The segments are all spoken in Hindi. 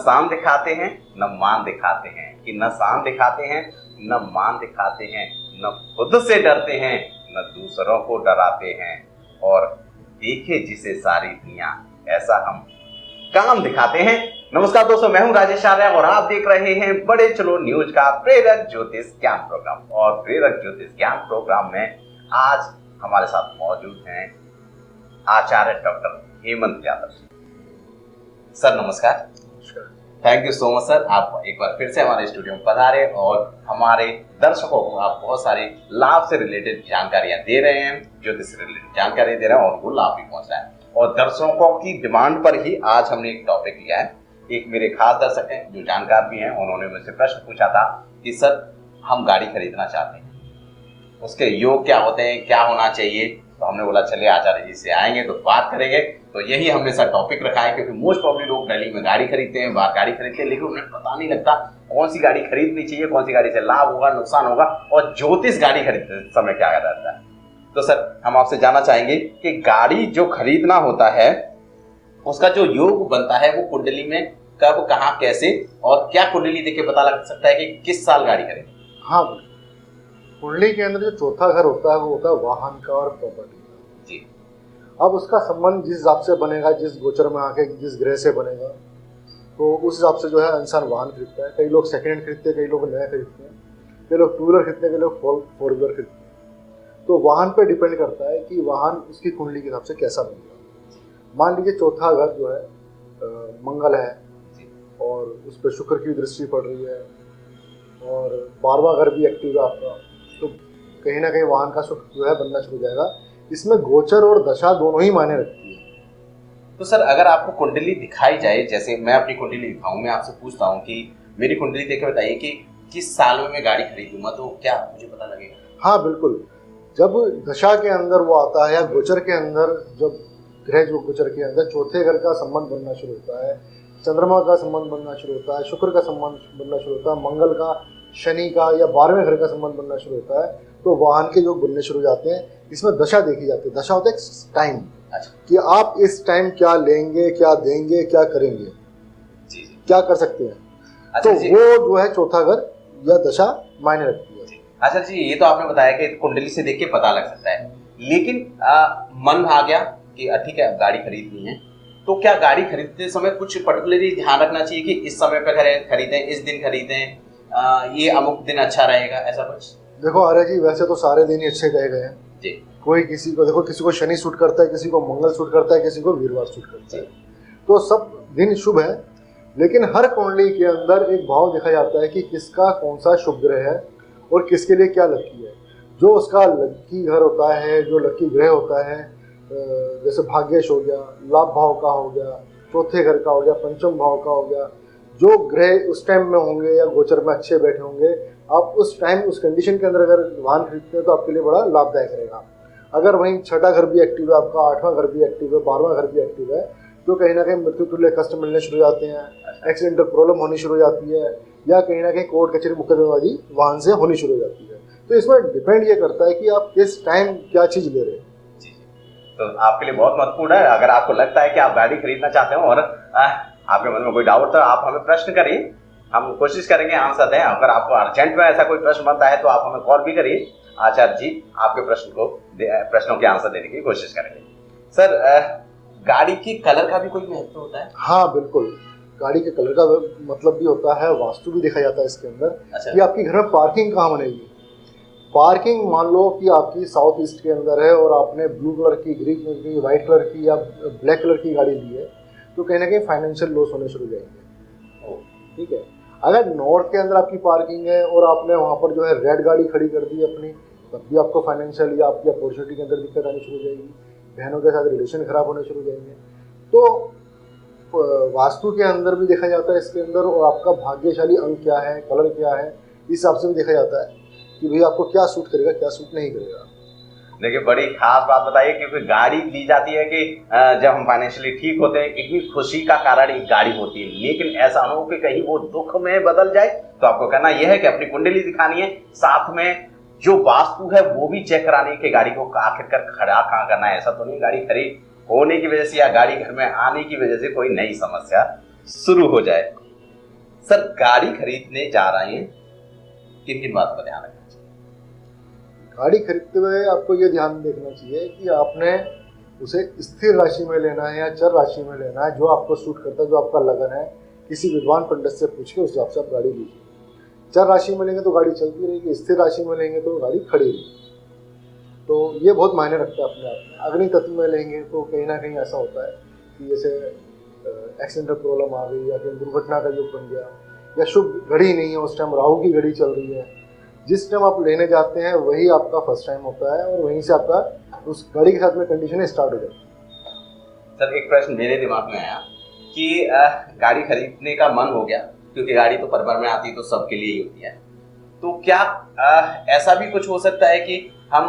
शान दिखाते हैं न मान दिखाते हैं, कि न शान दिखाते हैं न मान दिखाते हैं, न खुद से डरते हैं न दूसरों को डराते हैं, और देखे जिसे सारी दुनिया ऐसा हम काम दिखाते हैं। नमस्कार दोस्तों, मैं हूं राजेश आर्य और आप देख रहे हैं बड़े चलो न्यूज का प्रेरक ज्योतिष ज्ञान प्रोग्राम। और प्रेरक ज्योतिष ज्ञान प्रोग्राम में आज हमारे साथ मौजूद हैं आचार्य डॉक्टर हेमंत यादव। सर नमस्कार। Thank you so much sir, आप एक बार फिर से हमारे स्टूडियो में पधारे और हमारे दर्शकों को आप बहुत सारी लाभ से रिलेटेड जानकारियां दे रहे हैं, ज्योतिष से रिलेटेड जानकारी दे रहे हैं और उनको लाभ भी पहुंच रहा है। और दर्शकों की डिमांड पर ही आज हमने एक टॉपिक लिया है। एक मेरे खास दर्शक हैं जो जानकार भी हैं, उन्होंने मुझसे प्रश्न पूछा था कि सर हम गाड़ी खरीदना चाहते हैं, उसके योग क्या होते हैं, क्या होना चाहिए। तो हमने बोला चलिए आचार्य जी से आएंगे तो बात करेंगे। तो यही हमने सर टॉपिक रखा है, क्योंकि मोस्ट प्रॉब्ली लोग दिल्ली में गाड़ी खरीदते हैं, बाहर गाड़ी खरीदते हैं, लेकिन उन्हें पता नहीं लगता कौन सी गाड़ी खरीदनी चाहिए, कौन सी गाड़ी से लाभ होगा नुकसान होगा, और ज्योतिष गाड़ी खरीदते समय क्या रहता है। तो सर हम आपसे जानना चाहेंगे कि गाड़ी जो खरीदना होता है उसका जो योग बनता है वो कुंडली में कब, कहाँ, कैसे और क्या कुंडली देख के पता लग सकता है कि किस साल गाड़ी खरीदें। हाँ, कुंडली के अंदर जो चौथा घर होता है वो होता है वाहन का और प्रॉपर्टी का जी। अब उसका संबंध जिस हिसाब से बनेगा, जिस गोचर में आके जिस ग्रह से बनेगा, तो उस हिसाब से जो है इंसान वाहन खरीदता है। कई लोग सेकंड हैंड खरीदते हैं, कई लोग नया खरीदते हैं, कई लोग टू व्हीलर खरीदते हैं, कई लोग फोर व्हीलर खरीदते हैं। तो वाहन पे डिपेंड करता है कि वाहन उसकी कुंडली के हिसाब से कैसा बनेगा। मान लीजिए चौथा घर जो है मंगल है और उस पर शुक्र की दृष्टि पड़ रही है और 12वां घर भी एक्टिव है आपका, तो कहीं ना कहीं वाहन का सुख जो है बनना शुरू हो जाएगा। इसमें गोचर और दशा दोनों ही मायने रखती है। तो सर अगर आपको कुंडली दिखाई जाए, जैसे मैं अपनी कुंडली दिखाऊं, मैं आपसे पूछता हूं कि मेरी कुंडली देख के बताइए कि किस साल में मैं गाड़ी खरीदूंगा, तो क्या मुझे पता लगेगा? हाँ बिल्कुल, जब दशा के अंदर वो आता है या गोचर के अंदर, जब ग्रह जो गोचर के अंदर चौथे घर का संबंध बनना शुरू होता है, चंद्रमा का संबंध बनना शुरू होता है, शुक्र का संबंध बनना शुरू होता है, मंगल का, शनि का या 12वें घर का संबंध बनना शुरू होता है, तो वाहन के योग बनने शुरू हो जाते हैं। इसमें दशा देखी जाती है। दशा होता है टाइम, कि आप इस टाइम क्या लेंगे, क्या देंगे, क्या करेंगे, क्या कर सकते हैं। तो वो जो है चौथा घर या दशा मायने रखती है। अच्छा जी, ये तो आपने बताया कि कुंडली से देख के पता लग सकता है, लेकिन मन आ गया कि ठीक है अब गाड़ी खरीदनी है, तो क्या गाड़ी खरीदते समय कुछ पर्टिकुलरली ध्यान रखना चाहिए कि इस समय पे खरीदें, इस दिन खरीदें, ये अमुक दिन अच्छा रहेगा, ऐसा कुछ? देखो आर्य जी, वैसे तो सारे दिन ही अच्छे कहे गए हैं जी। कोई किसी को, देखो किसी को शनि सूट करता है, किसी को मंगल सूट करता है, किसी को वीरवार सूट करता है, तो सब दिन शुभ है। लेकिन हर कुंडली के अंदर एक भाव देखा जाता है कि किसका कौन सा शुभ ग्रह है और किसके लिए क्या लक्की है। जो उसका लक्की घर होता है, जो लक्की ग्रह होता है, जैसे भाग्येश हो गया, लाभ भाव का हो गया, चौथे घर का हो गया, पंचम भाव का हो गया, जो ग्रह उस टाइम में होंगे या गोचर में अच्छे बैठे होंगे, आप उस टाइम उस कंडीशन के अंदर अगर वाहन खरीदते हैं तो आपके लिए बड़ा लाभदायक रहेगा। अगर वहीं छठा घर भी एक्टिव है आपका, 8वां घर भी एक्टिव है, 12वां घर भी एक्टिव है, तो कहीं ना कहीं मृत्यु तुल्य कष्ट मिलने शुरू हो जाते हैं, एक्सीडेंटल प्रॉब्लम होनी शुरू हो जाती है, या कहीं ना कहीं कोर्ट कचहरी मुकदमेबाजी वाहन से होनी शुरू हो जाती है। तो इसमें डिपेंड ये करता है कि आप किस टाइम क्या चीज़ ले रहे हैं। तो आपके लिए बहुत महत्वपूर्ण है। अगर आपको लगता है कि आप गाड़ी खरीदना चाहते हो और आपके मन में कोई डाउट तो आप हमें प्रश्न करिए, हम कोशिश करेंगे आंसर दें। अगर आपको अर्जेंट में ऐसा कोई प्रश्न बनता है तो आप हमें कॉल भी करिए, आचार्य जी आपके प्रश्नों के आंसर देने की कोशिश करेंगे। सर गाड़ी की कलर का भी कोई महत्व होता है? हाँ बिल्कुल, गाड़ी के कलर का मतलब भी होता है, वास्तु भी देखा जाता है इसके अंदर। अच्छा। कि आपकी घर में पार्किंग कहाँ बनेगी। पार्किंग मान लो कि आपकी साउथ ईस्ट के अंदर है और आपने ब्लू कलर की, ग्रीन कलर की, व्हाइट कलर की या ब्लैक कलर की गाड़ी ली है, तो कहीं ना कहीं फाइनेंशियल लॉस होने शुरू हो जाएंगे। ठीक है। अगर नॉर्थ के अंदर आपकी पार्किंग है और आपने वहाँ पर जो है रेड गाड़ी खड़ी कर दी अपनी, तब भी आपको फाइनेंशियल या आपकी अपॉर्चुनिटी के अंदर दिक्कत आनी शुरू हो जाएगी, बहनों के साथ रिलेशन खराब होने शुरू हो जाएंगे। तो वास्तु के अंदर भी देखा जाता है इसके अंदर, और आपका भाग्यशाली अंक क्या है, कलर क्या है, इस हिसाब से भी देखा जाता है कि भाई आपको क्या सूट करेगा, क्या सूट नहीं करेगा। देखिए बड़ी खास बात बताइए, क्योंकि गाड़ी ली जाती है कि जब हम फाइनेंशियली ठीक होते हैं, इतनी खुशी का कारण एक गाड़ी होती है, लेकिन ऐसा ना हो कि कहीं वो दुख में बदल जाए। तो आपको करना यह है कि अपनी कुंडली दिखानी है, साथ में जो वास्तु है वो भी चेक करानी कि गाड़ी को आखिरकार खड़ा कहाँ करना है। ऐसा तो नहीं गाड़ी खरीद होने की वजह से या गाड़ी घर में आने की वजह से कोई नई समस्या शुरू हो जाए। सर गाड़ी खरीदने जा रहे हैं, किन किन बातों का ध्यान रखना चाहिए? गाड़ी खरीदते हुए आपको ये ध्यान देखना चाहिए कि आपने उसे स्थिर राशि में लेना है या चर राशि में लेना है, जो आपको सूट करता है, जो आपका लगन है। किसी विद्वान पंडित से पूछ के उस हिसाब से आप गाड़ी लीजिए। चर राशि में लेंगे तो गाड़ी चलती रहेगी, स्थिर राशि में लेंगे तो गाड़ी खड़ी रहेगी। तो ये बहुत मायने रखता है अपने आप में। अग्नि तत्व में लेंगे तो कहीं ना कहीं ऐसा होता है कि जैसे एक्सीडेंटल प्रॉब्लम आ गई या फिर दुर्घटना का योग बन गया, या शुभ घड़ी नहीं है, उस टाइम राहु की घड़ी चल रही है। जिस टाइम आप लेने जाते हैं वही आपका फर्स्ट टाइम होता है और वहीं से आपका उस गाड़ी के साथ में कंडीशन स्टार्ट हो जाती है। सर एक प्रश्न मेरे दिमाग में आया कि गाड़ी खरीदने का मन हो गया, क्योंकि गाड़ी तो परिवार में आती है तो सबके लिए ही होती है, तो क्या ऐसा भी कुछ हो सकता है कि हम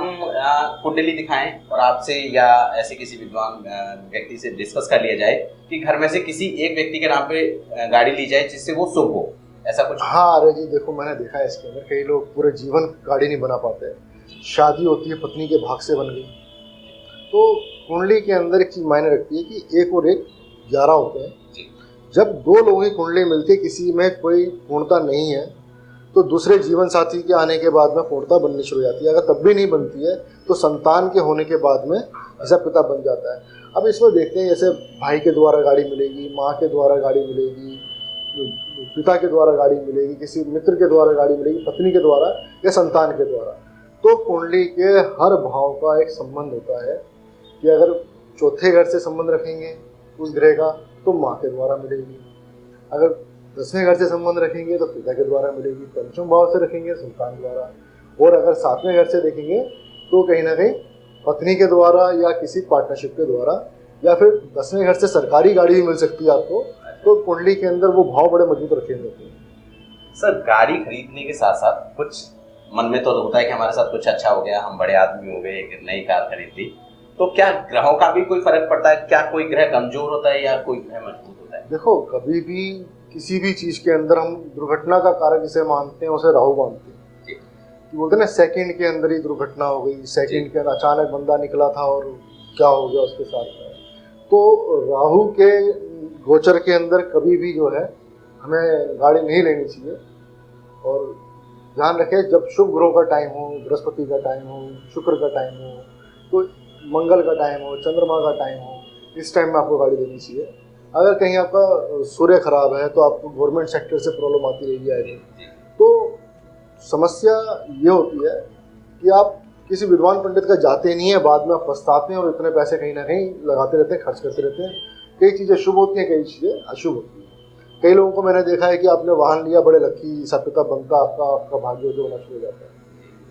कुंडली दिखाएं और आपसे या ऐसे किसी विद्वान व्यक्ति से डिस्कस कर लिया जाए कि घर में से किसी एक व्यक्ति के नाम पे गाड़ी ली जाए जिससे वो शुभ हो, ऐसा कुछ? हाँ अरे जी, देखो मैंने देखा है इसके अंदर कई लोग पूरे जीवन गाड़ी नहीं बना पाते हैं। शादी होती है, पत्नी के भाग से बन गई, तो कुंडली के अंदर एक चीज मायने रखती है कि 1 और 1 11 होते हैं। जब 2 लोगों की कुंडली मिलती है, किसी में कोई पूर्णता नहीं है, तो दूसरे जीवन साथी के आने के बाद में पूर्णता बननी शुरू हो जाती है। अगर तब भी नहीं बनती है तो संतान के होने के बाद में ऐसा पिता बन जाता है। अब इसमें देखते हैं, जैसे भाई के द्वारा गाड़ी मिलेगी, माँ के द्वारा गाड़ी मिलेगी, पिता के द्वारा गाड़ी मिलेगी, किसी मित्र के द्वारा गाड़ी मिलेगी, पत्नी के द्वारा या संतान के द्वारा। तो कुंडली के हर भाव का एक संबंध होता है कि अगर चौथे घर से संबंध रखेंगे उस ग्रह का तो माँ के द्वारा मिलेगी, अगर 10वें घर से संबंध रखेंगे तो पिता के द्वारा मिलेगी, पंचम भाव से रखेंगे संतान द्वारा, और अगर 7वें घर से देखेंगे तो कहीं ना कहीं पत्नी के द्वारा या किसी पार्टनरशिप के द्वारा, या फिर 10वें घर से सरकारी गाड़ी भी मिल सकती है आपको। तो कुंडली के अंदर वो भाव बड़े मजबूत रखे होते हैं। सर गाड़ी खरीदने के साथ साथ कुछ मन में तो होता है कि हमारे साथ कुछ अच्छा हो गया, हम बड़े आदमी हो गए, एक नई कार खरीद ली, तो क्या ग्रहों का भी कोई फर्क पड़ता है? क्या कोई ग्रह कमजोर होता है या कोई ग्रह मजबूत होता है? देखो, कभी भी किसी भी चीज के अंदर हम दुर्घटना का कारण जिसे मानते हैं उसे राहु मानते हैं। कि बोलते हैं ना, सेकंड के अंदर ही दुर्घटना हो गई, सेकंड के अंदर अचानक बंदा निकला था और क्या हो गया उसके साथ में। तो राहु के गोचर के अंदर कभी भी जो है हमें गाड़ी नहीं लेनी चाहिए। और ध्यान रखें, जब शुभ ग्रहों का टाइम हो, बृहस्पति का टाइम हो, शुक्र का टाइम हो, तो मंगल का टाइम हो, चंद्रमा का टाइम हो, इस टाइम में आपको गाड़ी लेनी चाहिए। अगर कहीं आपका सूर्य खराब है तो आपको गवर्नमेंट सेक्टर से प्रॉब्लम आती रहेगी आएगी। तो समस्या ये होती है कि आप किसी विद्वान पंडित का जाते नहीं है, बाद में आप पछताते हैं और इतने पैसे कहीं ना कहीं लगाते रहते हैं, खर्च करते रहते हैं। कई चीज़ें शुभ होती हैं, कई चीज़ें अशुभ होती हैं। कई लोगों को मैंने देखा है कि आपने वाहन लिया, बड़े लकी सत्यता बनता, आपका भाग्य जो होना शुरू हो जाता है।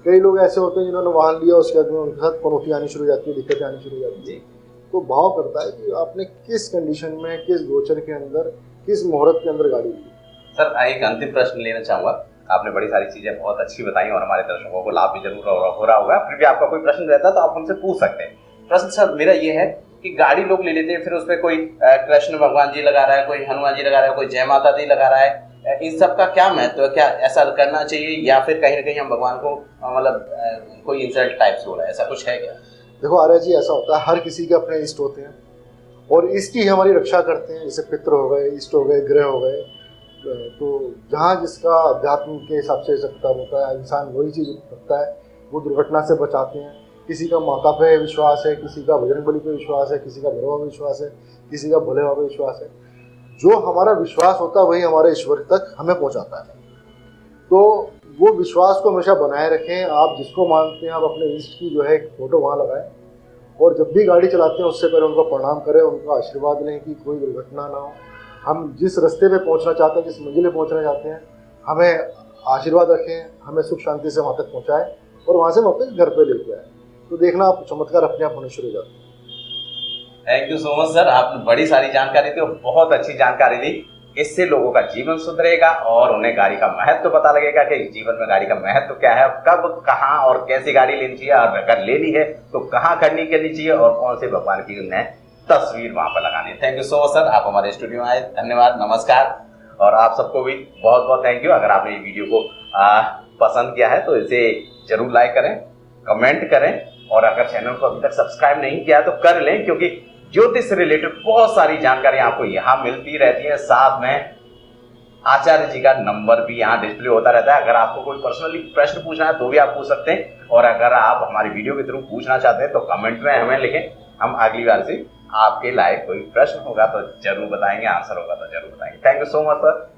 कई लोग ऐसे होते हैं जिन्होंने वाहन लिया, उसके बाद में उनके साथ पनौती आनी शुरू हो जाती है, दिक्कतें आनी शुरू हो जाती है। तो भाव करता है कि आपने किस कंडीशन में, किस गोचर के अंदर, किस मुहूर्त के अंदर गाड़ी ली। सर एक अंतिम प्रश्न लेना चाहूँगा। आपने बड़ी सारी चीज़ें बहुत अच्छी बताई और हमारे दर्शकों को लाभ भी जरूर हो रहा होगा। फिर भी आपका कोई प्रश्न रहता है तो आप हमसे पूछ सकते हैं। प्रश्न सर मेरा ये है कि गाड़ी लोग ले लेते हैं, फिर उस पर कोई कृष्ण भगवान जी लगा रहा है, कोई हनुमान जी लगा रहा है, कोई जय माता दी लगा रहा है, इन सब का क्या महत्व है? क्या ऐसा करना चाहिए या फिर कहीं ना कहीं हम भगवान को मतलब कोई इंसल्ट टाइप से हो रहा है, ऐसा कुछ है क्या? देखो आर्य जी, ऐसा होता है, हर किसी के अपने इष्ट होते हैं और इष्ट ही हमारी रक्षा करते हैं। जैसे पितृ हो गए, इष्ट हो गए, ग्रह हो गए। तो जहाँ जिसका अध्यात्म के हिसाब से सकता होता है, इंसान वही चीज़ रखता है, वो दुर्घटना से बचाते हैं। किसी का माता पे विश्वास है, किसी का बजरंग बली पे विश्वास है, किसी का भैरव पे विश्वास है, किसी का भोले बाबा पे विश्वास है। जो हमारा विश्वास होता है वही हमारे ईश्वर तक हमें पहुँचाता है। तो वो विश्वास को हमेशा बनाए रखें। आप जिसको मानते हैं, आप अपने इष्ट की जो है एक फोटो वहाँ लगाएं और जब भी गाड़ी चलाते हैं उससे पहले उनको प्रणाम करें, उनका आशीर्वाद लें कि कोई दुर्घटना ना हो। हम जिस रास्ते पे पहुंचना चाहते हैं, जिस मंजिल पे पहुंचना चाहते हैं, हमें आशीर्वाद रखें, हमें सुख शांति से वहाँ तक पहुँचाएँ और वहाँ से वापस घर पे लेके आए। तो देखना आप चमत्कार अपने आप होने शुरू हो जाते हैं। Thank you so much sir, आपने बड़ी सारी जानकारी दी और बहुत अच्छी जानकारी दी। इससे लोगों का जीवन सुधरेगा और उन्हें गाड़ी का महत्व पता लगेगा कि जीवन में गाड़ी का महत्व क्या है, कब, कहाँ और कैसी गाड़ी लेनी चाहिए, और अगर लेनी है तो कहाँ खड़ी करनी चाहिए और कौन से भगवान की उन्हें तस्वीर वहां पर लगानी है। Thank you so much sir, आप हमारे स्टूडियो में आए, धन्यवाद, नमस्कार। और आप सबको भी बहुत बहुत थैंक यू। अगर आपने ये वीडियो को पसंद किया है तो इसे जरूर लाइक करें, कमेंट करें और अगर चैनल को अभी तक सब्सक्राइब नहीं किया है तो कर लें, क्योंकि ज्योतिष से रिलेटेड बहुत सारी जानकारी आपको यहाँ मिलती रहती है। साथ में आचार्य जी का नंबर भी यहाँ डिस्प्ले होता रहता है। अगर आपको कोई पर्सनली प्रश्न पूछना है तो भी आप पूछ सकते हैं, और अगर आप हमारी वीडियो के थ्रू पूछना चाहते हैं तो कमेंट में हमें लिखें, हम अगली बार से आपके लायक कोई प्रश्न होगा तो जरूर बताएंगे, आंसर होगा तो जरूर बताएंगे। Thank you so much sir,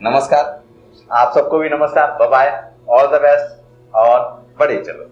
नमस्कार। आप सबको भी नमस्कार, bye bye, all the best और बढ़े चलो।